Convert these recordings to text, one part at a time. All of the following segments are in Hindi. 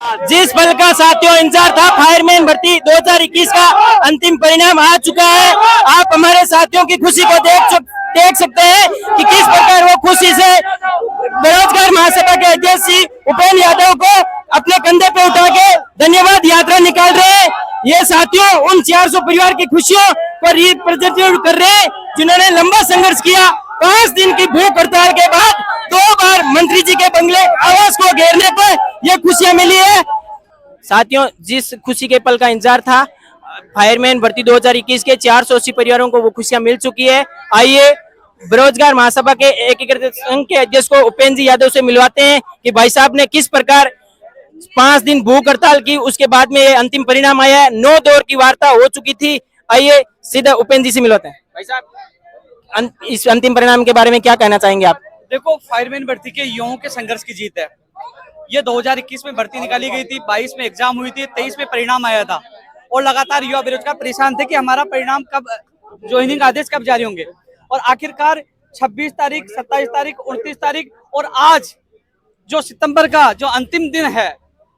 जिस पल का साथियों इंतजार था, फायरमैन भर्ती 2021 का अंतिम परिणाम आ चुका है। आप हमारे साथियों की खुशी को देख सकते हैं कि किस प्रकार वो खुशी से बेरोजगार महासभा के अध्यक्ष श्री उपेंद्र यादव को अपने कंधे पे उठा के धन्यवाद यात्रा निकाल रहे हैं। ये साथियों उन 400 परिवार की खुशियों को रिप्रेजेंटेट कर रहे हैं जिन्होंने लंबा संघर्ष किया। 5 दिन की भूख हड़ताल के बाद 2 बार मंत्री जी के बंगले आवास को घेरने पर यह खुशियां मिली है। साथियों जिस खुशी के पल का इंतजार था, फायरमैन भर्ती 2021 के 480 परिवारों को वो खुशियां मिल चुकी है। आइए बेरोजगार महासभा के एकीकृत संघ के अध्यक्ष को उपेंद्र जी यादव से मिलवाते हैं कि भाई साहब ने किस प्रकार 5 दिन भूख हड़ताल की, उसके बाद में ये अंतिम परिणाम आया है। 9 दौर की वार्ता हो चुकी थी। आइए सीधा उपेंद्र जी से मिलवाते हैं। भाई साहब इस अंतिम परिणाम के बारे में क्या कहना चाहेंगे आप? देखो, फायरमैन भर्ती के युवाओं के संघर्ष की जीत है। ये 2021 में भर्ती निकाली गई थी, 22 में एग्जाम हुई थी, 23 में परिणाम आया था और लगातार युवा बेरोजगार परेशान थे कि हमारा परिणाम कब, ज्वाइनिंग आदेश कब जारी होंगे। और आखिरकार 26 तारीख, 27 तारीख, 29 तारीख और आज जो सितंबर का जो अंतिम दिन है,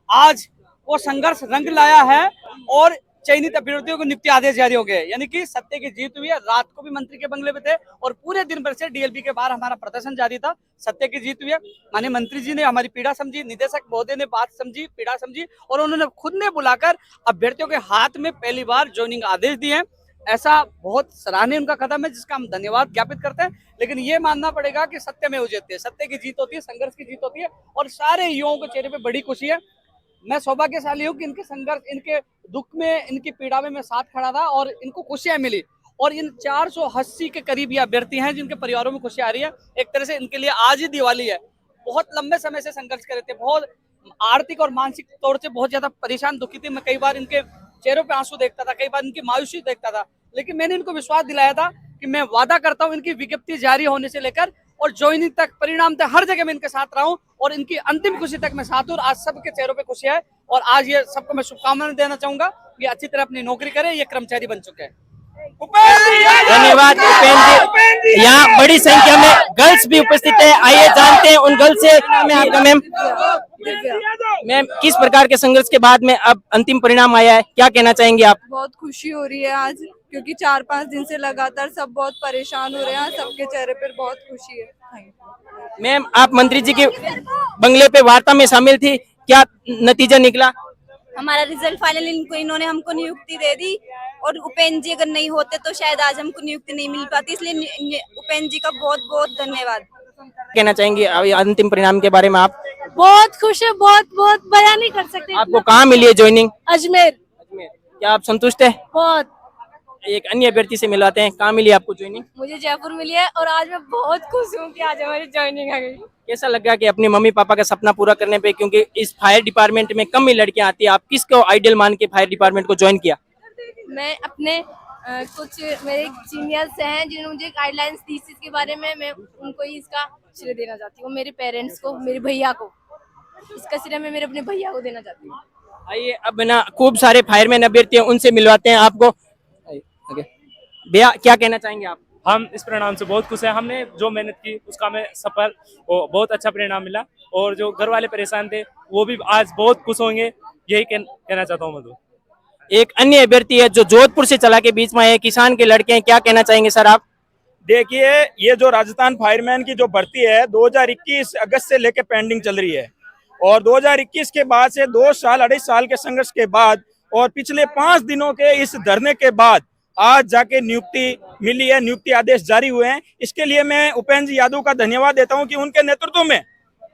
आज वो संघर्ष रंग लाया है और चयनित अभ्यर्थियों को नियुक्ति आदेश जारी हो गए। यानी कि सत्य की जीत हुई है। रात को भी मंत्री के बंगले पे थे और पूरे दिन भर से डीएलपी के बाहर हमारा प्रदर्शन जारी था। सत्य की जीत हुई है। माननीय मंत्री जी ने हमारी पीड़ा समझी, निदेशक महोदय ने बात समझी, पीड़ा समझी और उन्होंने खुद ने बुलाकर अभ्यर्थियों के हाथ में पहली बार ज्वाइनिंग आदेश दिए हैं। ऐसा बहुत सराहनीय उनका कदम है जिसका हम धन्यवाद ज्ञापित करते हैं। लेकिन ये मानना पड़ेगा कि सत्य में उजते, सत्य की जीत होती है, संघर्ष की जीत होती है और सारे युवाओं के चेहरे पे बड़ी खुशी है। मैं सौभाग्यशाली हूँ कि इनके संघर्ष, इनके दुख में, इनकी पीड़ा में मैं साथ खड़ा था और इनको खुशियां मिली। और इन 480 के करीब ये अभ्यर्थी हैं जिनके परिवारों में खुशी आ रही है। एक तरह से इनके लिए आज ही दिवाली है। बहुत लंबे समय से संघर्ष कर रहे थे, बहुत आर्थिक और मानसिक तौर से बहुत ज्यादा परेशान, दुखी थे। मैं कई बार इनके चेहरों पे आंसू देखता था, कई बार इनकी मायूसी देखता था, लेकिन मैंने इनको विश्वास दिलाया था कि मैं वादा करता हूँ इनकी विज्ञप्ति जारी होने से लेकर और ज्वाइनिंग तक, परिणाम तक, हर जगह मैं इनके साथ रहा हूँ और इनकी अंतिम खुशी तक मैं साथ हूँ। आज सबके चेहरों पे खुशी है और आज ये सबको मैं शुभकामनाएं देना चाहूंगा। ये अच्छी तरह अपनी नौकरी करें, ये कर्मचारी बन चुके हैं। धन्यवाद उपेंद्र जी। यहाँ बड़ी संख्या में गर्ल्स भी उपस्थित है। आइए जानते हैं उन गर्ल्स से। मैं आपका मैम किस प्रकार के संघर्ष के बाद में अब अंतिम परिणाम आया है, क्या कहना चाहेंगे आप? बहुत खुशी हो रही है आज, क्योंकि 4-5 दिन से लगातार सब बहुत परेशान हो रहे हैं। सबके चेहरे पर बहुत खुशी है। मैम आप मंत्री जी के बंगले पे वार्ता में शामिल थी, क्या नतीजा निकला? हमारा रिजल्ट फाइनल इन्होंने हमको नियुक्ति दे दी और उपेंद्र जी अगर नहीं होते तो शायद आज हमको नियुक्ति नहीं मिल पाती। इसलिए उपेंद्र जी का बहुत बहुत धन्यवाद। कहना चाहेंगे अंतिम परिणाम के बारे में आप? बहुत खुश है, बहुत बहुत बयान नहीं कर सकते। आपको कहाँ मिली है ज्वाइनिंग? अजमेर। क्या आप संतुष्ट है? बहुत। एक अन्य अभ्यर्थी से मिलवाते हैं, कहाँ मिली आपको ज्वाइनिंग? मुझे जयपुर मिली है और आज मैं बहुत खुश हूँ कि आज हमारी ज्वाइनिंग आ गई। कैसा लगा कि अपने मम्मी पापा का सपना पूरा करने पे, क्योंकि इस फायर डिपार्टमेंट में कम ही लड़कियां आती है, आप किसको आइडियल मान के फायर डिपार्टमेंट को ज्वाइन किया? मैं अपने कुछ मेरे सीनियर्स हैं जिन्होंने मुझे गाइडलाइंस दी इस के बारे में, मैं उनको ही इसका श्रेय देना चाहती हूँ। मेरे पेरेंट्स को, मेरे भैया को, इसका श्रेय मैं मेरे अपने भैया को देना चाहती हूँ। आइए अब ना खूब सारे फायरमैन अभ्यर्थी हैं, उनसे मिलवाते हैं आपको। भैया क्या कहना चाहेंगे आप? हम इस परिणाम से बहुत खुश हैं। हमने जो मेहनत की उसका हमें सफल और बहुत अच्छा परिणाम मिला और जो घर वाले परेशान थे वो भी आज बहुत खुश होंगे, यही कहना चाहता हूँ मैं। तो एक अन्य अभ्यर्थी है जो जोधपुर से चला के बीच में है, किसान के लड़के हैं, क्या कहना चाहेंगे सर आप? देखिए, ये जो राजस्थान फायरमैन की जो भर्ती है 2021 अगस्त से लेकर पेंडिंग चल रही है और 2021 के बाद से 2 साल 2.5 साल के संघर्ष के बाद और पिछले 5 दिनों के इस धरने के बाद आज जाके नियुक्ति मिली है, नियुक्ति आदेश जारी हुए हैं। इसके लिए मैं उपेंद्र जी यादव का धन्यवाद देता हूं कि उनके नेतृत्व में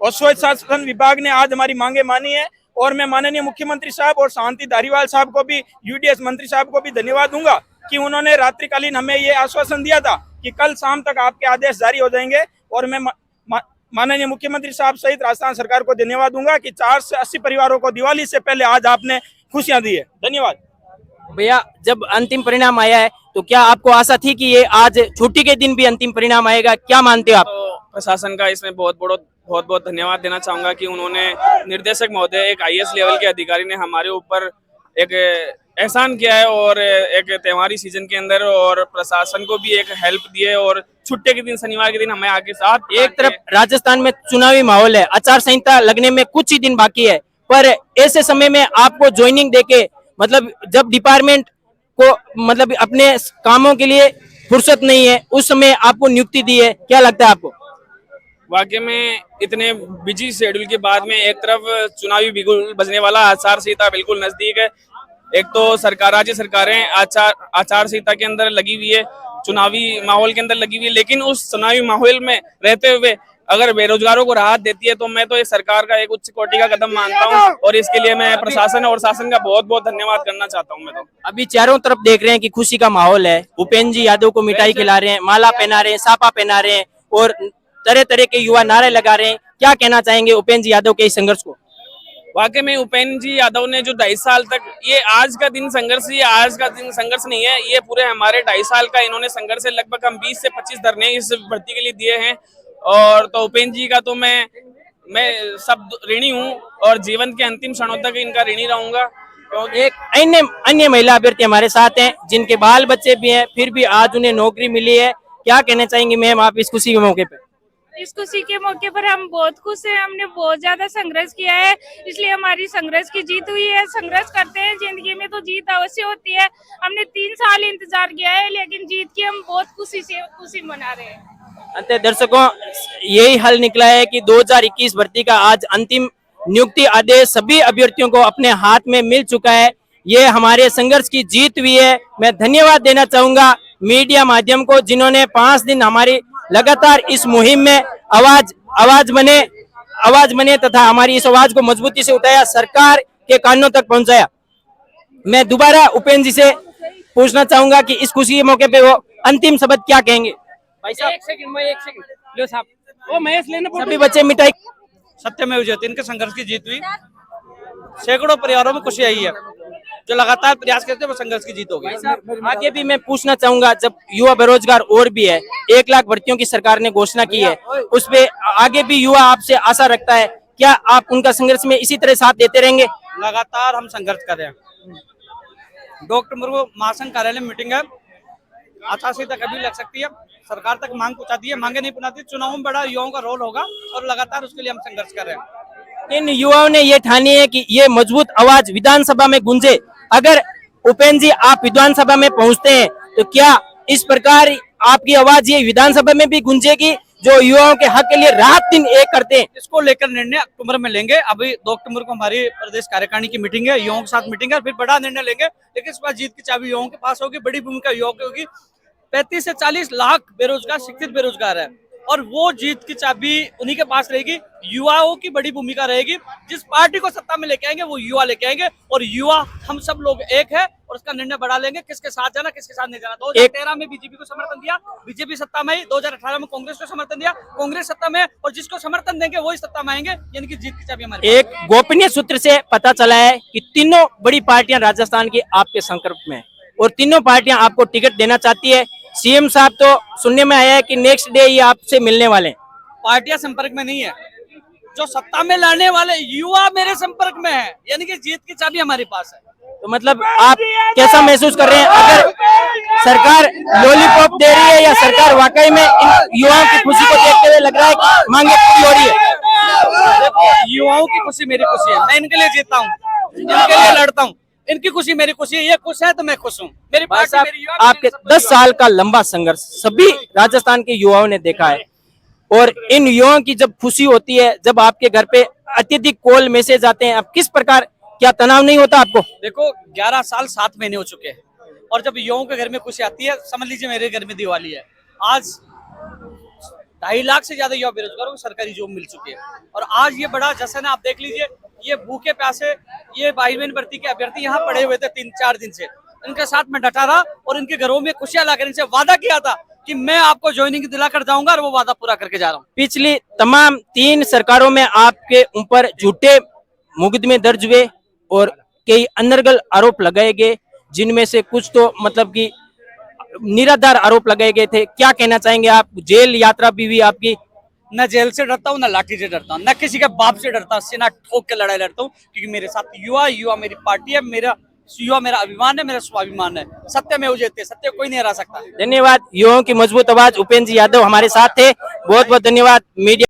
और स्वच्छ शासन विभाग ने आज हमारी मांगे मानी है और मैं माननीय मुख्यमंत्री साहब और शांति धारीवाल साहब को भी, यूडीएस मंत्री साहब को भी धन्यवाद दूंगा कि उन्होंने रात्रिकालीन हमें ये आश्वासन दिया था कि कल शाम तक आपके आदेश जारी हो जाएंगे। और मैं माननीय मुख्यमंत्री साहब सहित राजस्थान सरकार को धन्यवाद दूंगा कि 480 परिवारों को दिवाली से पहले आज आपने खुशियां दी है। धन्यवाद भैया। जब अंतिम परिणाम आया है तो क्या आपको आशा थी कि ये आज छुट्टी के दिन भी अंतिम परिणाम आएगा, क्या मानते हो आप? तो प्रशासन का इसमें बहुत बहुत धन्यवाद देना चाहूंगा कि उन्होंने, निर्देशक महोदय, एक आईएएस लेवल के अधिकारी ने हमारे ऊपर एक एहसान किया है और एक त्योहारी सीजन के अंदर और प्रशासन को भी एक हेल्प दी है और छुट्टी के दिन, शनिवार के दिन हमें आगे साथ। एक तरफ राजस्थान में चुनावी माहौल है, आचार संहिता लगने में कुछ ही दिन बाकी है, पर ऐसे समय में आपको ज्वाइनिंग देके मतलब जब डिपार्टमेंट को मतलब अपने कामों के लिए फुर्सत नहीं है उस समय आपको नियुक्ति दी है, क्या लगता है आपको? वाकई में इतने बिजी शेड्यूल के बाद में एक तरफ चुनावी बिगुल बजने वाला आचार संहिता बिल्कुल नजदीक है। एक तो सरकार, राज्य सरकारें आचार संहिता के अंदर लगी हुई है, चुनावी माहौल के अंदर लगी हुई है, लेकिन उस चुनावी माहौल में रहते हुए अगर बेरोजगारों को राहत देती है तो मैं तो ये सरकार का एक उच्च कोटि का कदम मानता हूँ और इसके लिए मैं प्रशासन और शासन का बहुत बहुत धन्यवाद करना चाहता हूँ। मैं तो अभी चारों तरफ देख रहे हैं कि खुशी का माहौल है। उपेंद्र जी यादव को मिठाई खिला रहे हैं, माला पहना रहे हैं, सापा पहना रहे हैं और तरह तरह के युवा नारे लगा रहे हैं। क्या कहना चाहेंगे उपेंद्र जी यादव के इस संघर्ष को? वाकई में उपेंद्र जी यादव ने जो 2.5 साल तक, ये आज का दिन संघर्ष, ये आज का दिन संघर्ष नहीं है, ये पूरे हमारे 2.5 साल का इन्होंने संघर्ष है। लगभग हम 20 से 25 धरने इस भर्ती के लिए दिए हैं और तो उपेंद्र जी का तो मैं सब ऋणी हूँ और जीवन के अंतिम क्षणों तक इनका ऋणी रहूंगा। क्योंकि एक अन्य महिला अभ्यर्थी हमारे साथ हैं जिनके बाल बच्चे भी हैं, फिर भी आज उन्हें नौकरी मिली है। क्या कहना चाहेंगे मैम आप इस खुशी के मौके पे? इस खुशी के मौके पर हम बहुत खुश हैं। हमने बहुत ज्यादा संघर्ष किया है, इसलिए हमारी संघर्ष की जीत हुई है। संघर्ष करते हैं जिंदगी में तो जीत अवश्य होती है। हमने 3 साल इंतजार किया है, लेकिन जीत की हम बहुत खुशी मना रहे हैं। अंत दर्शकों, यही हल निकला है कि 2021 भर्ती का आज अंतिम नियुक्ति आदेश सभी अभ्यर्थियों को अपने हाथ में मिल चुका है। ये हमारे संघर्ष की जीत हुई है। मैं धन्यवाद देना चाहूंगा मीडिया माध्यम को जिन्होंने 5 दिन हमारी लगातार इस मुहिम में आवाज बने तथा हमारी इस आवाज को मजबूती से उठाया, सरकार के कानों तक पहुंचाया। मैं दोबारा उपेंद्र जी से पूछना चाहूंगा कि इस खुशी के मौके पे वो अंतिम शब्द क्या कहेंगे? भाई साहब एक सेकंड लो साहब, वो महेश लेने सभी बच्चे मिठाई। सत्यमेव जयते, इनके संघर्ष की जीत हुई। सैकड़ों परिवारों में खुशी आई है, जो लगातार प्रयास करते हैं वो संघर्ष की जीत होगी। आगे भी मैं पूछना चाहूंगा, जब युवा बेरोजगार और भी है, 1 लाख भर्तियों की सरकार ने घोषणा की है, उस पे आगे भी युवा आपसे आशा रखता है, क्या आप उनका संघर्ष में इसी तरह साथ देते रहेंगे? लगातार हम संघर्ष कर रहे हैं। डॉक्टर मुर्मू महासंघ कार्यालय में मीटिंग है, आचार संहिता कभी लग सकती है, सरकार तक मांग पहुंचाती है, मांगे नहीं पहुंचाती। चुनाव में बड़ा युवाओं का रोल होगा और लगातार उसके लिए हम संघर्ष कर रहे हैं। इन युवाओं ने ये ठानी है कि ये मजबूत आवाज विधानसभा में गूंजे। अगर उपेंद्र जी आप विधानसभा में पहुंचते हैं तो क्या इस प्रकार आपकी आवाज ये विधानसभा में भी गूंजेगी, जो युवाओं के हक के लिए रात दिन एक करते हैं? इसको लेकर निर्णय अक्टूबर में लेंगे। अभी 2 अक्टूबर को हमारी प्रदेश कार्यकारिणी की मीटिंग है, युवाओं के साथ मीटिंग है, फिर बड़ा निर्णय लेंगे। लेकिन इस बार जीत की चाबी युवाओं के पास होगी, बड़ी भूमिका युवाओं की होगी। 35 से 40 लाख बेरोजगार, शिक्षित बेरोजगार है और वो जीत की चाबी उन्हीं के पास रहेगी। युवाओं की बड़ी भूमिका रहेगी। जिस पार्टी को सत्ता में लेके आएंगे वो युवा लेके आएंगे और युवा हम सब लोग एक है और उसका निर्णय बढ़ा लेंगे, किसके साथ जाना किसके साथ नहीं जाना। 2013 में बीजेपी को समर्थन दिया, बीजेपी सत्ता में आई। 2018 में कांग्रेस को समर्थन दिया, कांग्रेस सत्ता में, और जिसको समर्थन देंगे वही सत्ता में आएंगे। यानी कि जीत की चाबी हमारी। एक गोपनीय सूत्र से पता चला है कि तीनों बड़ी पार्टियां राजस्थान की आपके संपर्क में और तीनों पार्टियां आपको टिकट देना चाहती है। सीएम साहब तो सुनने में आया है कि नेक्स्ट डे ये आपसे मिलने वाले हैं। पार्टियां संपर्क में नहीं है, जो सत्ता में लड़ने वाले युवा मेरे संपर्क में है, यानी कि जीत की चाबी हमारे पास है। तो मतलब आप कैसा महसूस कर रहे हैं? अगर सरकार लॉलीपॉप दे रही है या सरकार वाकई में इन युवाओं की खुशी को देखते हुए लग रहा है कि मांगे पूरी हो रही है? युवाओं की खुशी मेरी खुशी है, मैं इनके लिए जीता हूँ, इनके लिए लड़ता हूँ। इनकी खुशी मेरी खुशी है, ये खुश है तो मैं खुश हूँ। मेरी पार्टी, मेरी युवा, आपके 10 साल का लंबा संघर्ष सभी राजस्थान के युवाओं ने देखा है और इन युवाओं की जब खुशी होती है, जब आपके घर पे अत्यधिक कॉल मैसेज आते हैं, अब किस प्रकार, क्या तनाव नहीं होता आपको? देखो 11 साल 7 महीने हो चुके हैं और जब युवाओं के घर में खुशी आती है, समझ लीजिए मेरे घर में दिवाली है। आज 2.5 लाख से ज्यादा युवा बेरोजगारों को सरकारी जॉब मिल चुकी है और आज ये बड़ा जश्न है। आप देख लीजिए, ये भूखे प्यासे ये वाहिमेन भर्ती के अभ्यर्थी यहाँ पड़े हुए थे 3-4 दिन से, इनके साथ में डटा रहा और इनके घरों में खुशियां लाकर इनसे वादा किया था कि मैं आपको ज्वाइनिंग दिलाकर जाऊंगा और वो वादा पूरा करके जा रहा हूँ। पिछली तमाम 3 सरकारों में आपके ऊपर झूठे मुकदमे दर्ज हुए और कई अनर्गल आरोप लगाए गए, जिनमें से कुछ तो मतलब कि निराधार आरोप लगाए गए थे। क्या कहना चाहेंगे आप? जेल यात्रा भी हुई आपकी। न जेल से डरता हूँ, न लाठी से डरता हूँ, न किसी के बाप से डरता, सीना ठोक के लड़ाई लड़ता हूँ, क्योंकि मेरे साथ युवा मेरी पार्टी है, मेरा युवा मेरा अभिमान है, मेरा स्वाभिमान है। सत्य में उजते, सत्य कोई नहीं हरा सकता। धन्यवाद। युवाओं की मजबूत आवाज उपेंद्र जी यादव हमारे साथ थे। बहुत बहुत धन्यवाद मीडिया।